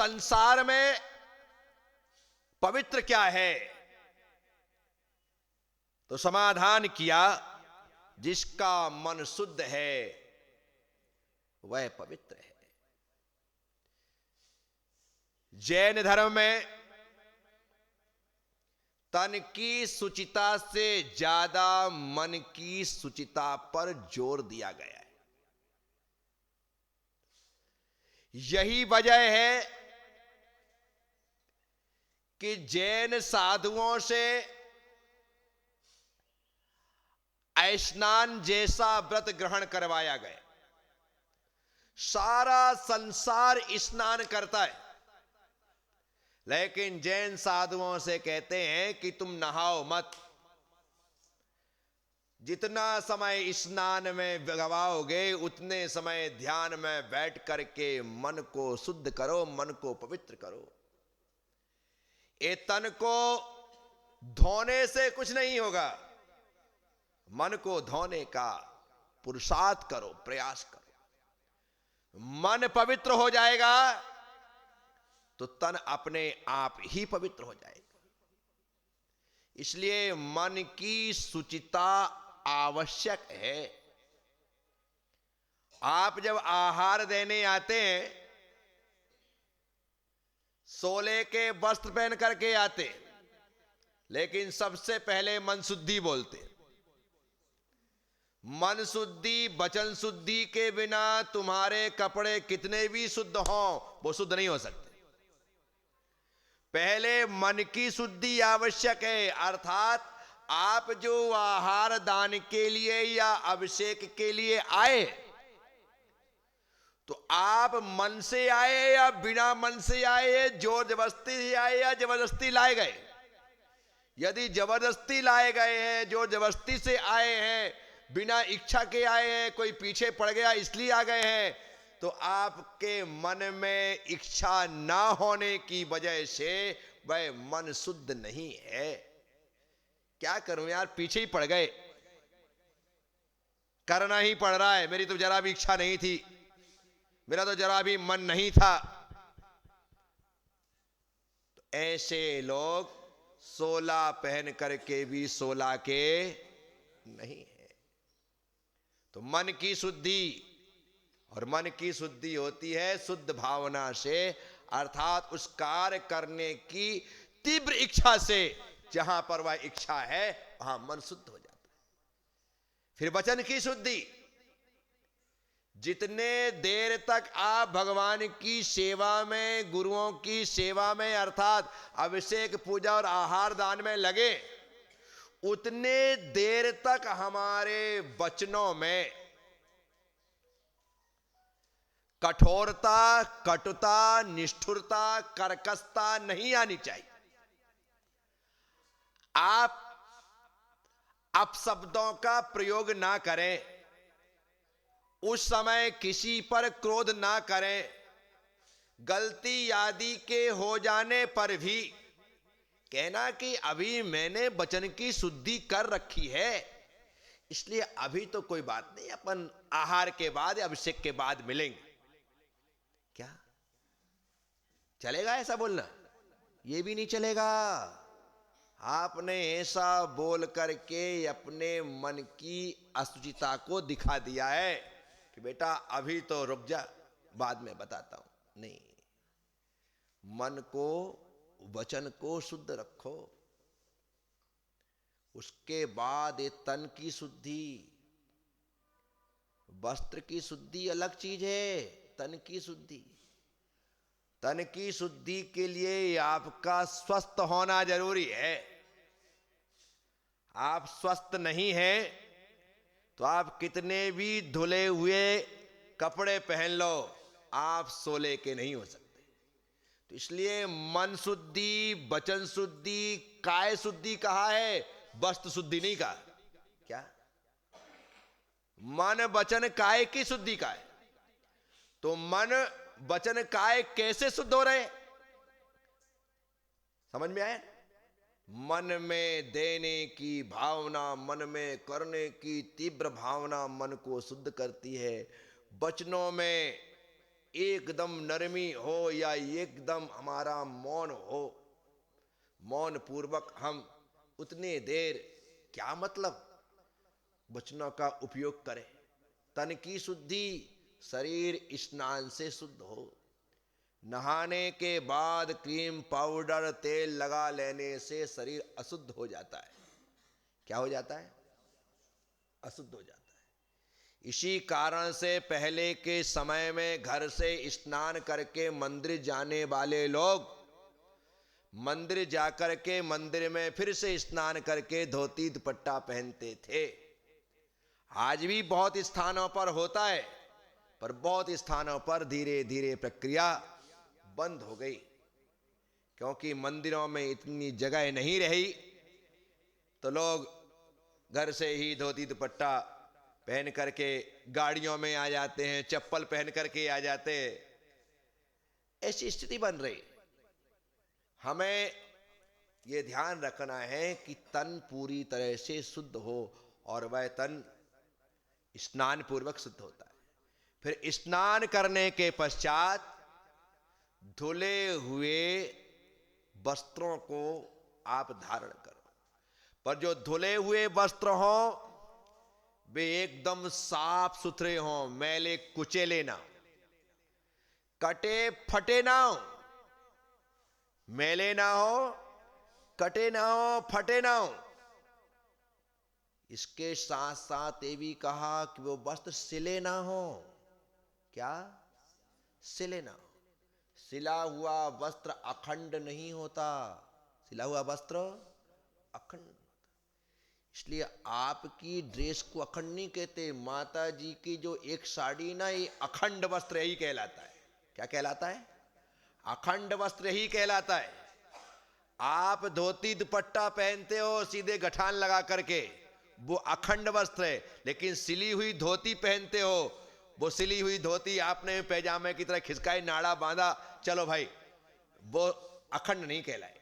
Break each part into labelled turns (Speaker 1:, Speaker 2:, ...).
Speaker 1: संसार में पवित्र क्या है, तो समाधान किया, जिसका मन शुद्ध है वह पवित्र है। जैन धर्म में तन की शुचिता से ज्यादा मन की शुचिता पर जोर दिया गया है। यही वजह है कि जैन साधुओं से स्नान जैसा व्रत ग्रहण करवाया गया। सारा संसार स्नान करता है, लेकिन जैन साधुओं से कहते हैं कि तुम नहाओ मत। जितना समय स्नान में गवाओगे उतने समय ध्यान में बैठ करके मन को शुद्ध करो, मन को पवित्र करो। ये तन को धोने से कुछ नहीं होगा, मन को धोने का पुरुषार्थ करो, प्रयास करो। मन पवित्र हो जाएगा तो तन अपने आप ही पवित्र हो जाएगा। इसलिए मन की शुचिता आवश्यक है। आप जब आहार देने आते हैं, सोले के वस्त्र पहन करके आते, लेकिन सबसे पहले मन शुद्धि बोलते। मन शुद्धि, वचन शुद्धि के बिना तुम्हारे कपड़े कितने भी शुद्ध हों, वो शुद्ध नहीं हो सकते। पहले मन की शुद्धि आवश्यक है। अर्थात आप जो आहार दान के लिए या अभिषेक के लिए आए, तो आप मन से आए या बिना मन से आए, जोर जबरदस्ती से आए या जबरदस्ती लाए गए। यदि जबरदस्ती लाए गए हैं, जोर जबरदस्ती से आए हैं, बिना इच्छा के आए हैं, कोई पीछे पड़ गया इसलिए आ गए हैं, तो आपके मन में इच्छा ना होने की वजह से वह मन शुद्ध नहीं है। क्या करूं यार, पीछे ही पड़ गए, करना ही पड़ रहा है, मेरी तो जरा भी इच्छा नहीं थी, मेरा तो जरा भी मन नहीं था। तो ऐसे लोग 16 पहन करके भी 16 के नहीं है। तो मन की शुद्धि, और मन की शुद्धि होती है शुद्ध भावना से, अर्थात उस कार्य करने की तीव्र इच्छा से। जहां पर वह इच्छा है वहां मन शुद्ध हो जाता है। फिर वचन की शुद्धि, जितने देर तक आप भगवान की सेवा में, गुरुओं की सेवा में, अर्थात अभिषेक, पूजा और आहार दान में लगे, उतने देर तक हमारे वचनों में कठोरता, कटुता, निष्ठुरता, कर्कशता नहीं आनी चाहिए। आप अपशब्दों का प्रयोग ना करें, उस समय किसी पर क्रोध ना करें। गलती आदि के हो जाने पर भी कहना कि अभी मैंने वचन की शुद्धि कर रखी है, इसलिए अभी तो कोई बात नहीं, अपन आहार के बाद, अभिषेक के बाद मिलेंगे। क्या चलेगा ऐसा बोलना? ये भी नहीं चलेगा। आपने ऐसा बोल करके अपने मन की असुचिता को दिखा दिया है कि बेटा अभी तो रुक जा, बाद में बताता हूं। नहीं, मन को, वचन को शुद्ध रखो, उसके बाद ये तन की शुद्धि। वस्त्र की शुद्धि अलग चीज है, तन की शुद्धि। तन की शुद्धि के लिए आपका स्वस्थ होना जरूरी है। आप स्वस्थ नहीं हैं तो आप कितने भी धुले हुए कपड़े पहन लो, आप सोले के नहीं हो सकते। तो इसलिए मन शुद्धि, वचन शुद्धि, काय शुद्धि कहा है, वस्त्र शुद्धि नहीं कहा। क्या? मन वचन काय की शुद्धि का है। तो मन वचन काय कैसे शुद्ध हो रहे? समझ में आया? मन में देने की भावना, मन में करने की तीव्र भावना मन को शुद्ध करती है। वचनों में एकदम नरमी हो या एकदम हमारा मौन हो, मौन पूर्वक हम उतने देर क्या मतलब वचनों का उपयोग करें। तन की शुद्धि, शरीर स्नान से शुद्ध हो। नहाने के बाद क्रीम पाउडर तेल लगा लेने से शरीर अशुद्ध हो जाता है। क्या हो जाता है? अशुद्ध हो जाता है। इसी कारण से पहले के समय में घर से स्नान करके मंदिर जाने वाले लोग मंदिर जाकर के मंदिर में फिर से स्नान करके धोती दुपट्टा पहनते थे। आज भी बहुत स्थानों पर होता है, पर बहुत स्थानों पर धीरे धीरे प्रक्रिया बंद हो गई, क्योंकि मंदिरों में इतनी जगह नहीं रही, तो लोग घर से ही धोती दुपट्टा पहन करके गाड़ियों में आ जाते हैं, चप्पल पहन करके आ जाते हैं। ऐसी स्थिति बन रही। हमें यह ध्यान रखना है कि तन पूरी तरह से शुद्ध हो, और वह तन स्नान पूर्वक शुद्ध होता है। फिर स्नान करने के पश्चात धुले हुए वस्त्रों को आप धारण करो। पर जो धुले हुए वस्त्र हो वे एकदम साफ सुथरे हों, मैले कुचेले ना, कटे फटे ना हो, मैले ना हो, कटे ना हो, फटे ना हो। इसके साथ साथ ये भी कहा कि वो वस्त्र सिले ना हो। क्या? सिले ना हो। सिला हुआ वस्त्र अखंड नहीं होता। सिला हुआ वस्त्र अखंड। इसलिए आपकी ड्रेस को अखंड नहीं कहते। माता जी की जो एक साड़ी ना, ये अखंड वस्त्र ही कहलाता है। क्या कहलाता है? अखंड वस्त्र ही कहलाता है। आप धोती दुपट्टा पहनते हो सीधे गठान लगा करके, वो अखंड वस्त्र है। लेकिन सिली हुई धोती पहनते हो, वो सिली हुई धोती आपने पैजामे की तरह खिसकाई, नाड़ा बांधा, चलो भाई, वो अखंड नहीं कहलाए।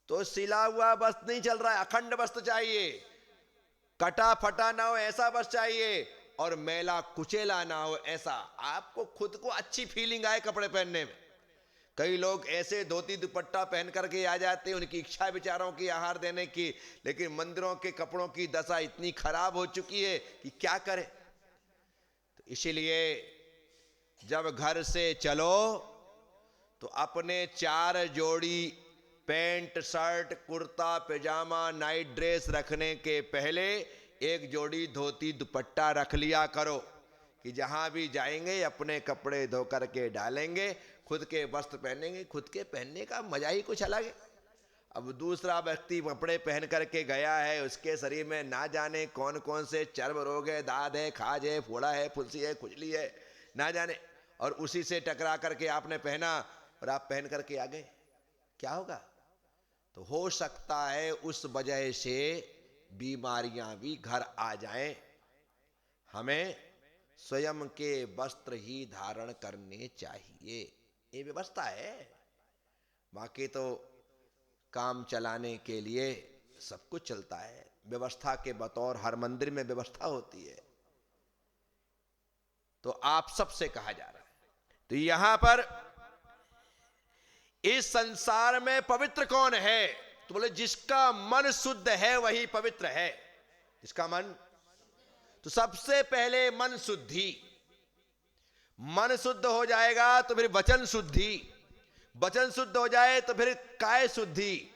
Speaker 1: तो सिला हुआ वस्त्र नहीं चल रहा है, अखंड वस्त्र चाहिए। कटा फटा ना हो ऐसा वस्त्र चाहिए, और मैला कुचेला ना हो ऐसा। आपको खुद को अच्छी फीलिंग आए कपड़े पहनने में। कई लोग ऐसे धोती दुपट्टा पहन करके आ जाते हैं, उनकी इच्छा विचारों की आहार देने की, लेकिन मंदिरों के कपड़ों की दशा इतनी खराब हो चुकी है कि क्या करें। तो इसीलिए जब घर से चलो तो अपने 4 जोड़ी पैंट शर्ट कुर्ता पैजामा नाइट ड्रेस रखने के पहले एक जोड़ी धोती दुपट्टा रख लिया करो, कि जहां भी जाएंगे अपने कपड़े धो करके डालेंगे, खुद के वस्त्र पहनेंगे। खुद के पहनने का मजा ही कुछ अलग है। अब दूसरा व्यक्ति कपड़े पहन करके गया है, उसके शरीर में ना जाने कौन कौन से चर्म रोग है, दाद है, खाज है, फोड़ा है, फुंसी है, खुजली है, ना जाने, और उसी से टकरा करके आपने पहना और आप पहन करके आ गए, क्या होगा? तो हो सकता है उस वजह से बीमारियां भी घर आ जाएं। हमें स्वयं के वस्त्र ही धारण करने चाहिए। ये व्यवस्था है। बाकी तो काम चलाने के लिए सब कुछ चलता है। व्यवस्था के बतौर हर मंदिर में व्यवस्था होती है। तो आप सबसे कहा जा रहा है, तो यहां पर इस संसार में पवित्र कौन है? तो बोले जिसका मन शुद्ध है वही पवित्र है। जिसका मन, तो सबसे पहले मन शुद्धि। मन शुद्ध हो जाएगा तो फिर वचन शुद्धि, वचन शुद्ध हो जाए तो फिर काय शुद्धि,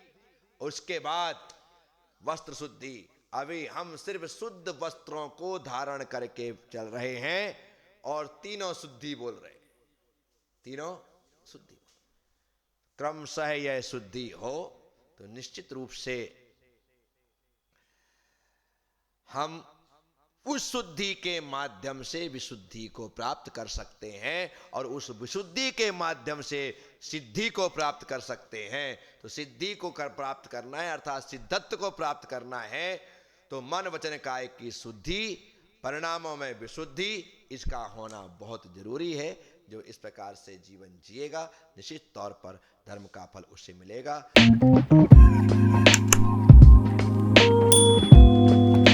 Speaker 1: उसके बाद वस्त्र शुद्धि। अभी हम सिर्फ शुद्ध वस्त्रों को धारण करके चल रहे हैं और तीनों शुद्धि बोल रहे हैं। तीनों शुद्धि क्रमशः यह शुद्धि हो तो निश्चित रूप से हम उस शुद्धि के माध्यम से विशुद्धि को प्राप्त कर सकते हैं, और उस विशुद्धि के माध्यम से सिद्धि को प्राप्त कर सकते हैं। तो सिद्धि को प्राप्त करना है, अर्थात सिद्धत्व को प्राप्त करना है, तो मन वचन काय की शुद्धि, परिणामों में विशुद्धि, इसका होना बहुत जरूरी है। जो इस प्रकार से जीवन जिएगा निश्चित तौर पर धर्म का फल उससे मिलेगा।